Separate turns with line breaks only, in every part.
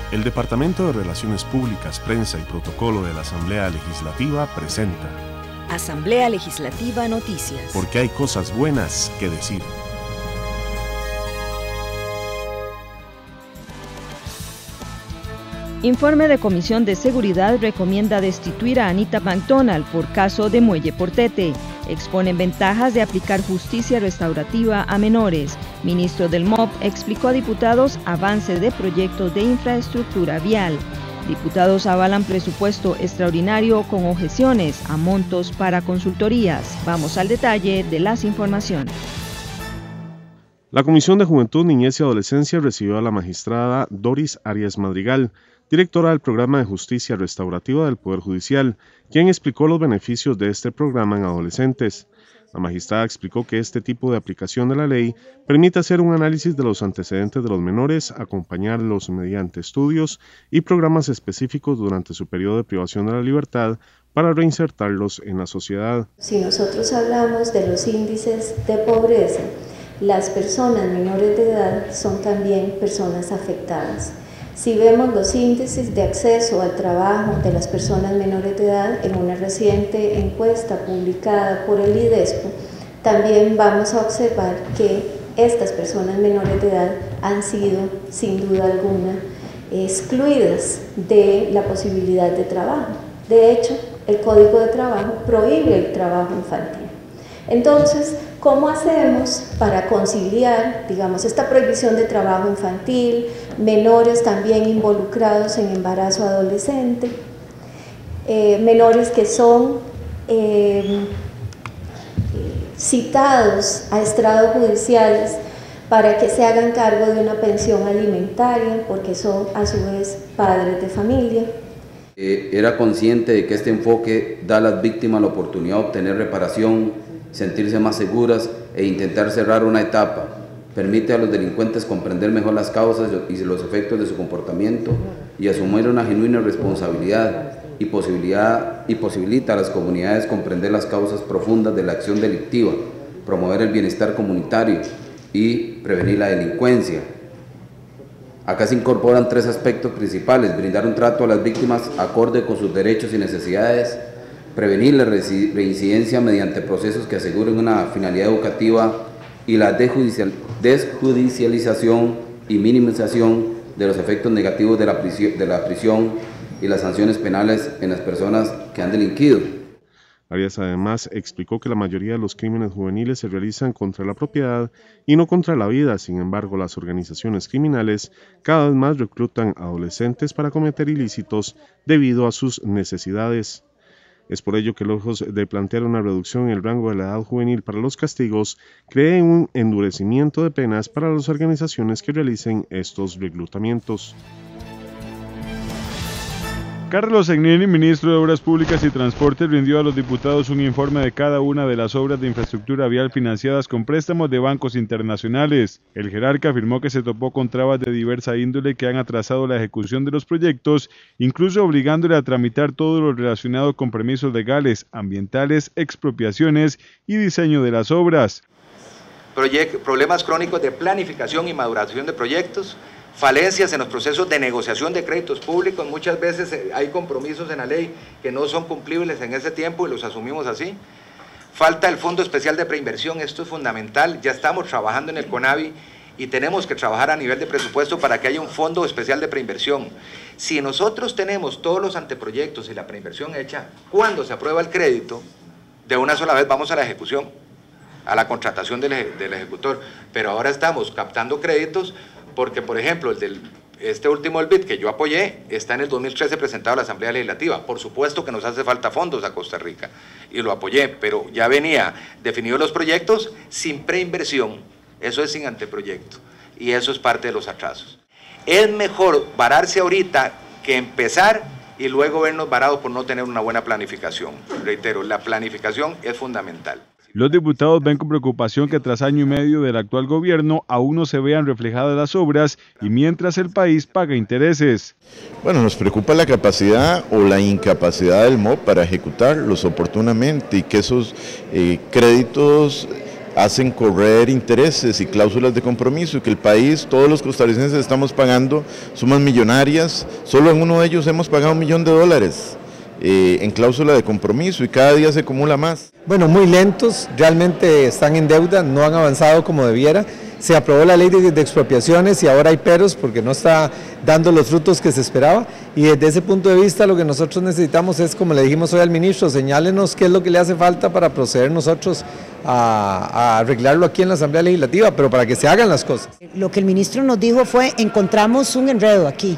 El Departamento de Relaciones Públicas, Prensa y Protocolo de la Asamblea Legislativa presenta
Asamblea Legislativa Noticias.
Porque hay cosas buenas que decir.
Informe de Comisión de Seguridad recomienda destituir a Anita McDonald por caso de Muelle Portete. Exponen ventajas de aplicar justicia restaurativa a menores. Ministro del MOP explicó a diputados avance de proyectos de infraestructura vial. Diputados avalan presupuesto extraordinario con objeciones a montos para consultorías. Vamos al detalle de las informaciones.
La Comisión de Juventud, Niñez y Adolescencia recibió a la magistrada Doris Arias Madrigal, directora del Programa de Justicia Restaurativa del Poder Judicial, quien explicó los beneficios de este programa en adolescentes. La magistrada explicó que este tipo de aplicación de la ley permite hacer un análisis de los antecedentes de los menores, acompañarlos mediante estudios y programas específicos durante su periodo de privación de la libertad para reinsertarlos en la sociedad.
Si nosotros hablamos de los índices de pobreza, las personas menores de edad son también personas afectadas. Si vemos los índices de acceso al trabajo de las personas menores de edad en una reciente encuesta publicada por el IDESPO, también vamos a observar que estas personas menores de edad han sido, sin duda alguna, excluidas de la posibilidad de trabajo. De hecho, el Código de Trabajo prohíbe el trabajo infantil. Entonces, ¿cómo hacemos para conciliar, digamos, esta prohibición de trabajo infantil, menores también involucrados en embarazo adolescente, menores que son citados a estrados judiciales para que se hagan cargo de una pensión alimentaria porque son a su vez padres de familia?
Era consciente de que este enfoque da a las víctimas la oportunidad de obtener reparación, sentirse más seguras e intentar cerrar una etapa. Permite a los delincuentes comprender mejor las causas y los efectos de su comportamiento y asumir una genuina responsabilidad y posibilita a las comunidades comprender las causas profundas de la acción delictiva, promover el bienestar comunitario y prevenir la delincuencia. Acá se incorporan tres aspectos principales: brindar un trato a las víctimas acorde con sus derechos y necesidades, prevenir la reincidencia mediante procesos que aseguren una finalidad educativa y la desjudicialización y minimización de los efectos negativos de la prisión y las sanciones penales en las personas que han delinquido.
Arias además explicó que la mayoría de los crímenes juveniles se realizan contra la propiedad y no contra la vida. Sin embargo, las organizaciones criminales cada vez más reclutan adolescentes para cometer ilícitos debido a sus necesidades. Es por ello que, lejos de plantear una reducción en el rango de la edad juvenil para los castigos, cree un endurecimiento de penas para las organizaciones que realicen estos reclutamientos.
Carlos Egnini, ministro de Obras Públicas y Transportes, rindió a los diputados un informe de cada una de las obras de infraestructura vial financiadas con préstamos de bancos internacionales. El jerarca afirmó que se topó con trabas de diversa índole que han atrasado la ejecución de los proyectos, incluso obligándole a tramitar todo lo relacionado con permisos legales, ambientales, expropiaciones y diseño de las obras.
Problemas crónicos de planificación y maduración de proyectos, falencias en los procesos de negociación de créditos públicos. Muchas veces hay compromisos en la ley que no son cumplibles en ese tiempo y los asumimos así. Falta el Fondo Especial de Preinversión, esto es fundamental. Ya estamos trabajando en el CONAVI y tenemos que trabajar a nivel de presupuesto para que haya un Fondo Especial de Preinversión. Si nosotros tenemos todos los anteproyectos y la preinversión hecha, cuando se aprueba el crédito, de una sola vez vamos a la ejecución, a la contratación del ejecutor. Pero ahora estamos captando créditos porque, por ejemplo, este último BID que yo apoyé está en el 2013 presentado a la Asamblea Legislativa. Por supuesto que nos hace falta fondos a Costa Rica y lo apoyé, pero ya venía definidos los proyectos sin preinversión, eso es sin anteproyecto y eso es parte de los atrasos. Es mejor vararse ahorita que empezar y luego vernos varados por no tener una buena planificación. Reitero, la planificación es fundamental.
Los diputados ven con preocupación que tras año y medio del actual gobierno aún no se vean reflejadas las obras y mientras el país paga intereses.
Bueno, nos preocupa la capacidad o la incapacidad del MOP para ejecutarlos oportunamente y que esos créditos hacen correr intereses y cláusulas de compromiso, y que el país, todos los costarricenses estamos pagando sumas millonarias. Solo en uno de ellos hemos pagado $1 millón en cláusula de compromiso, y cada día se acumula más.
Bueno, muy lentos, realmente están en deuda, no han avanzado como debiera. Se aprobó la ley de expropiaciones y ahora hay peros porque no está dando los frutos que se esperaba, y desde ese punto de vista lo que nosotros necesitamos es, como le dijimos hoy al ministro, señálenos qué es lo que le hace falta para proceder nosotros a arreglarlo aquí en la Asamblea Legislativa, pero para que se hagan las cosas.
Lo que el ministro nos dijo fue: encontramos un enredo aquí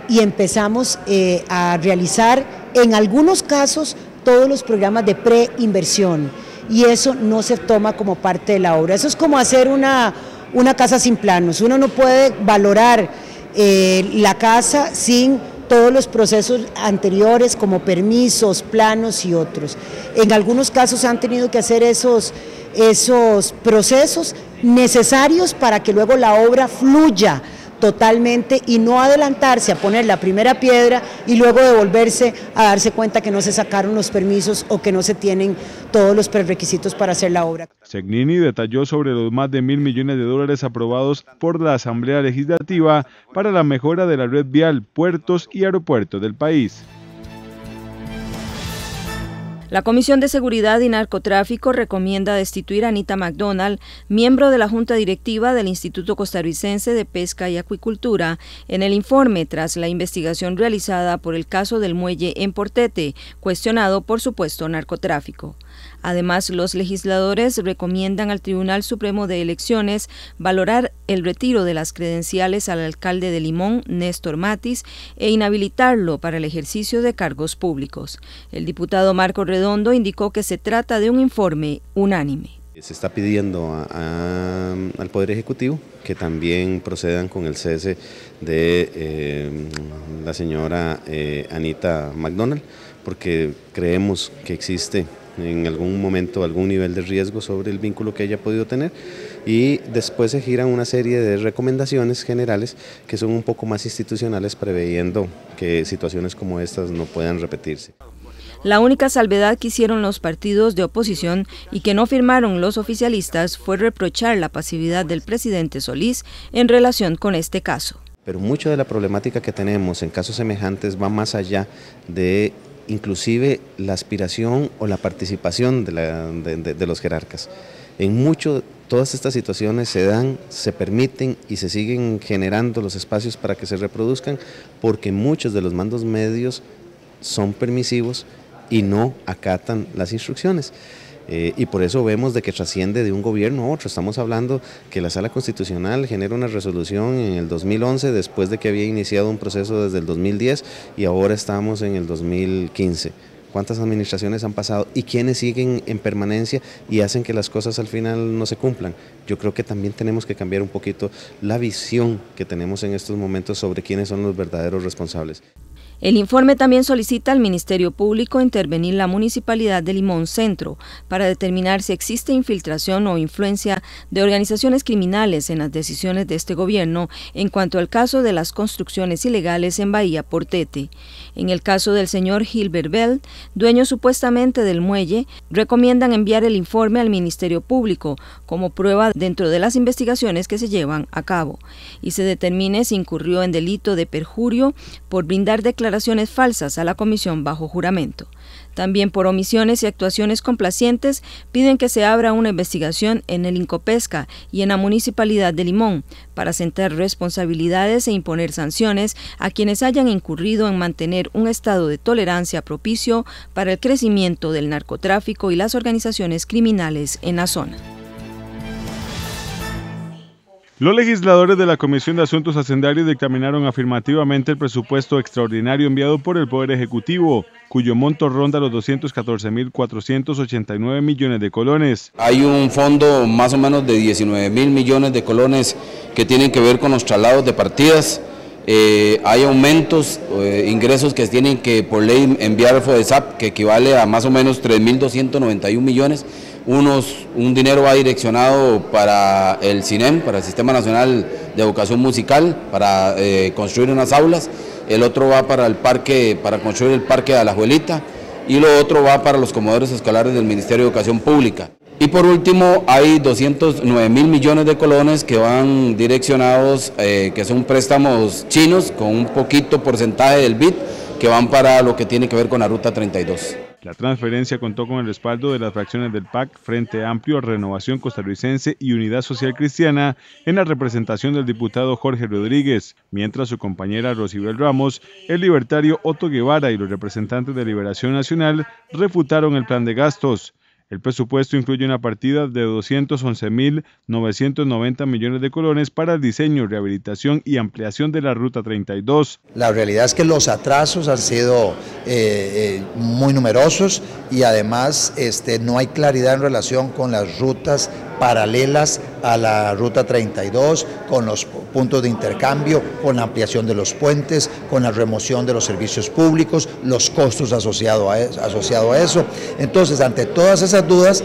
y empezamos a realizar en algunos casos todos los programas de preinversión, y eso no se toma como parte de la obra. Eso es como hacer una casa sin planos. Uno no puede valorar la casa sin todos los procesos anteriores como permisos, planos y otros. En algunos casos han tenido que hacer esos procesos necesarios para que luego la obra fluya totalmente y no adelantarse a poner la primera piedra y luego devolverse a darse cuenta que no se sacaron los permisos o que no se tienen todos los prerequisitos para hacer la obra.
Segnini detalló sobre los más de $1.000 millones aprobados por la Asamblea Legislativa para la mejora de la red vial, puertos y aeropuertos del país.
La Comisión de Seguridad y Narcotráfico recomienda destituir a Anita McDonald, miembro de la Junta Directiva del Instituto Costarricense de Pesca y Acuicultura, en el informe tras la investigación realizada por el caso del muelle en Portete, cuestionado por supuesto narcotráfico. Además, los legisladores recomiendan al Tribunal Supremo de Elecciones valorar el retiro de las credenciales al alcalde de Limón, Néstor Matis, e inhabilitarlo para el ejercicio de cargos públicos. El diputado Marco Redondo indicó que se trata de un informe unánime.
Se está pidiendo al Poder Ejecutivo que también procedan con el cese de la señora Anita McDonald, porque creemos que existe en algún momento algún nivel de riesgo sobre el vínculo que haya podido tener, y después se giran una serie de recomendaciones generales que son un poco más institucionales, preveyendo que situaciones como estas no puedan repetirse.
La única salvedad que hicieron los partidos de oposición y que no firmaron los oficialistas fue reprochar la pasividad del presidente Solís en relación con este caso.
Pero mucho de la problemática que tenemos en casos semejantes va más allá de inclusive la aspiración o la participación de los jerarcas. En mucho, todas estas situaciones se dan, se permiten y se siguen generando los espacios para que se reproduzcan, porque muchos de los mandos medios son permisivos y no acatan las instrucciones. Y por eso vemos de que trasciende de un gobierno a otro. Estamos hablando que la Sala Constitucional genera una resolución en el 2011, después de que había iniciado un proceso desde el 2010, y ahora estamos en el 2015. ¿Cuántas administraciones han pasado y quiénes siguen en permanencia y hacen que las cosas al final no se cumplan? Yo creo que también tenemos que cambiar un poquito la visión que tenemos en estos momentos sobre quiénes son los verdaderos responsables.
El informe también solicita al Ministerio Público intervenir la Municipalidad de Limón Centro para determinar si existe infiltración o influencia de organizaciones criminales en las decisiones de este gobierno en cuanto al caso de las construcciones ilegales en Bahía Portete. En el caso del señor Gilbert Bell, dueño supuestamente del muelle, recomiendan enviar el informe al Ministerio Público como prueba dentro de las investigaciones que se llevan a cabo y se determine si incurrió en delito de perjurio por brindar declaraciones falsas a la comisión bajo juramento. También por omisiones y actuaciones complacientes piden que se abra una investigación en el Incopesca y en la Municipalidad de Limón para sentar responsabilidades e imponer sanciones a quienes hayan incurrido en mantener un estado de tolerancia propicio para el crecimiento del narcotráfico y las organizaciones criminales en la zona.
Los legisladores de la Comisión de Asuntos Hacendarios dictaminaron afirmativamente el presupuesto extraordinario enviado por el Poder Ejecutivo, cuyo monto ronda los 214.489 millones de colones.
Hay un fondo más o menos de 19.000 millones de colones que tienen que ver con los traslados de partidas. Hay aumentos, ingresos que tienen que por ley enviar FODESAP, que equivale a más o menos 3.291 millones. Un dinero va direccionado para el CINEM, para el Sistema Nacional de Educación Musical, para construir unas aulas. El otro va para el parque, para construir el parque de Alajuelita, y lo otro va para los comedores escolares del Ministerio de Educación Pública. Y por último, hay 209.000 millones de colones que van direccionados, que son préstamos chinos con un poquito porcentaje del BID, que van para lo que tiene que ver con la Ruta 32.
La transferencia contó con el respaldo de las fracciones del PAC, Frente Amplio, Renovación Costarricense y Unidad Social Cristiana, en la representación del diputado Jorge Rodríguez, mientras su compañera Rosibel Ramos, el libertario Otto Guevara y los representantes de Liberación Nacional refutaron el plan de gastos. El presupuesto incluye una partida de 211.990 millones de colones para el diseño, rehabilitación y ampliación de la Ruta 32.
La realidad es que los atrasos han sido muy numerosos y además no hay claridad en relación con las rutas paralelas a la Ruta 32, con los puntos de intercambio, con la ampliación de los puentes, con la remoción de los servicios públicos, los costos asociados a eso. Entonces, ante todas esas dudas,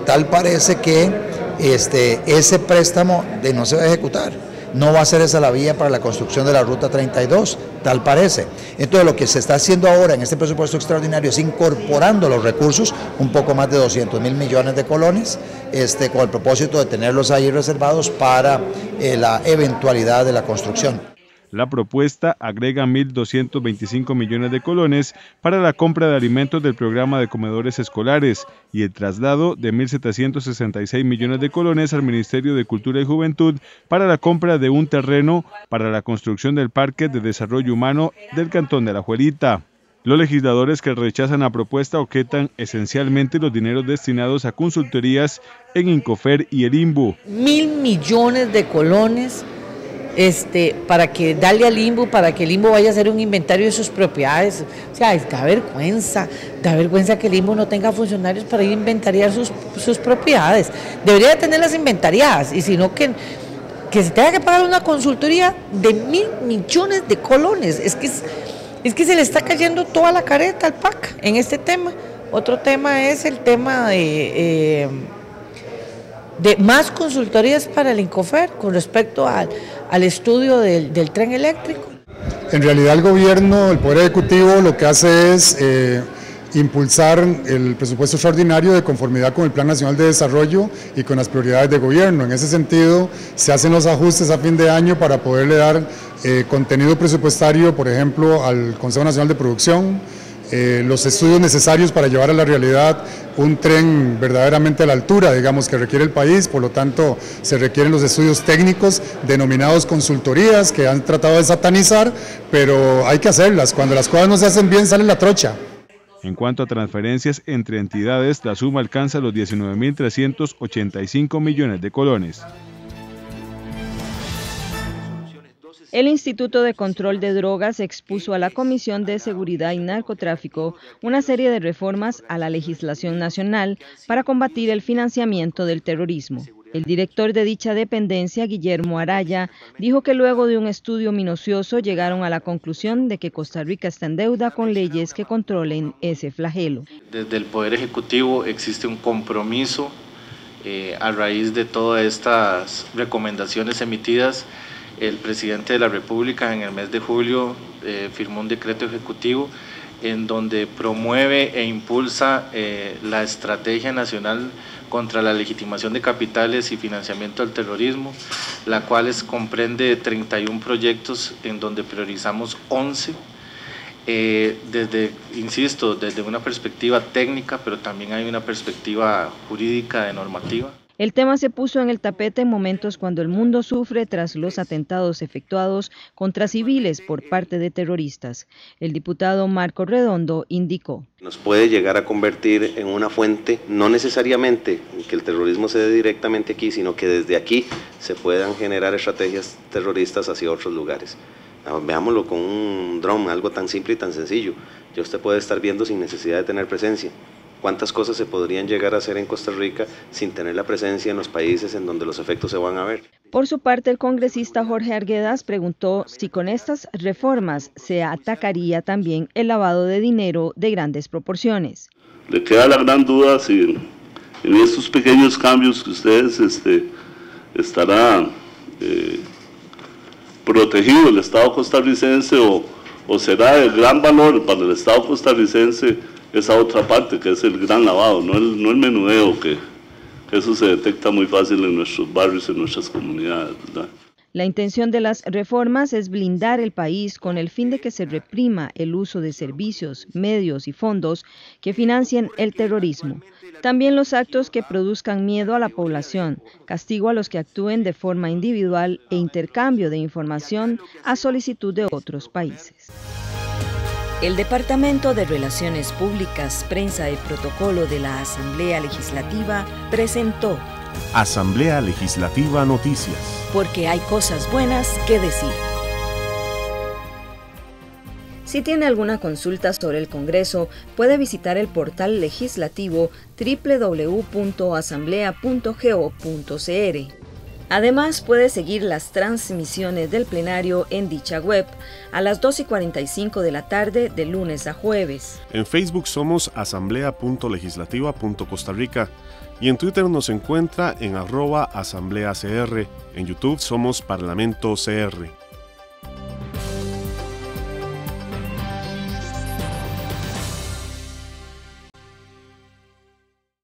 tal parece que ese préstamo no se va a ejecutar. No va a ser esa la vía para la construcción de la Ruta 32, tal parece. Entonces lo que se está haciendo ahora en este presupuesto extraordinario es incorporando los recursos, un poco más de 200.000 millones de colones, con el propósito de tenerlos ahí reservados para la eventualidad de la construcción.
La propuesta agrega 1.225 millones de colones para la compra de alimentos del programa de comedores escolares y el traslado de 1.766 millones de colones al Ministerio de Cultura y Juventud para la compra de un terreno para la construcción del Parque de Desarrollo Humano del Cantón de Alajuelita. Los legisladores que rechazan la propuesta objetan esencialmente los dineros destinados a consultorías en Incofer y el INBU.
1.000 millones de colones para que darle al INBU, para que el INBU vaya a hacer un inventario de sus propiedades. O sea, da vergüenza que el INBU no tenga funcionarios para ir a inventariar sus propiedades. Debería tenerlas inventariadas, y si no que se tenga que pagar una consultoría de 1.000 millones de colones. Es que se le está cayendo toda la careta al PAC en este tema. Otro tema es el tema de más consultorías para el Incofer con respecto al estudio del tren eléctrico.
En realidad el gobierno, el Poder Ejecutivo, lo que hace es impulsar el presupuesto extraordinario de conformidad con el Plan Nacional de Desarrollo y con las prioridades de gobierno. En ese sentido, se hacen los ajustes a fin de año para poderle dar contenido presupuestario, por ejemplo, al Consejo Nacional de Producción, los estudios necesarios para llevar a la realidad un tren verdaderamente a la altura, digamos, que requiere el país. Por lo tanto, se requieren los estudios técnicos denominados consultorías, que han tratado de satanizar, pero hay que hacerlas. Cuando las cosas no se hacen bien, sale la trocha.
En cuanto a transferencias entre entidades, la suma alcanza los 19.385 millones de colones.
El Instituto de Control de Drogas expuso a la Comisión de Seguridad y Narcotráfico una serie de reformas a la legislación nacional para combatir el financiamiento del terrorismo. El director de dicha dependencia, Guillermo Araya, dijo que luego de un estudio minucioso llegaron a la conclusión de que Costa Rica está en deuda con leyes que controlen ese flagelo.
Desde el Poder Ejecutivo existe un compromiso a raíz de todas estas recomendaciones emitidas. El presidente de la República en el mes de julio firmó un decreto ejecutivo en donde promueve e impulsa la estrategia nacional contra la legitimación de capitales y financiamiento del terrorismo, la cual comprende 31 proyectos en donde priorizamos 11, desde una perspectiva técnica, pero también hay una perspectiva jurídica de normativa.
El tema se puso en el tapete en momentos cuando el mundo sufre tras los atentados efectuados contra civiles por parte de terroristas. El diputado Marco Redondo indicó:
nos puede llegar a convertir en una fuente, no necesariamente que el terrorismo se dé directamente aquí, sino que desde aquí se puedan generar estrategias terroristas hacia otros lugares. Veámoslo con un dron, algo tan simple y tan sencillo. Ya usted puede estar viendo sin necesidad de tener presencia. ¿Cuántas cosas se podrían llegar a hacer en Costa Rica sin tener la presencia en los países en donde los efectos se van a ver?
Por su parte, el congresista Jorge Arguedas preguntó si con estas reformas se atacaría también el lavado de dinero de grandes proporciones.
Le queda la gran duda si en estos pequeños cambios que ustedes estará protegido el Estado costarricense o será de gran valor para el Estado costarricense esa otra parte que es el gran lavado, no el menudeo eso se detecta muy fácil en nuestros barrios, en nuestras comunidades, ¿verdad?
La intención de las reformas es blindar el país con el fin de que se reprima el uso de servicios, medios y fondos que financien el terrorismo. También los actos que produzcan miedo a la población, castigo a los que actúen de forma individual e intercambio de información a solicitud de otros países. El Departamento de Relaciones Públicas, Prensa y Protocolo de la Asamblea Legislativa presentó
Asamblea Legislativa Noticias.
Porque hay cosas buenas que decir. Si tiene alguna consulta sobre el Congreso, puede visitar el portal legislativo www.asamblea.go.cr. Además, puede seguir las transmisiones del plenario en dicha web a las 2:45 de la tarde de lunes a jueves.
En Facebook somos asamblea.legislativa.Costa Rica y en Twitter nos encuentra en @asambleacr. En YouTube somos Parlamento CR.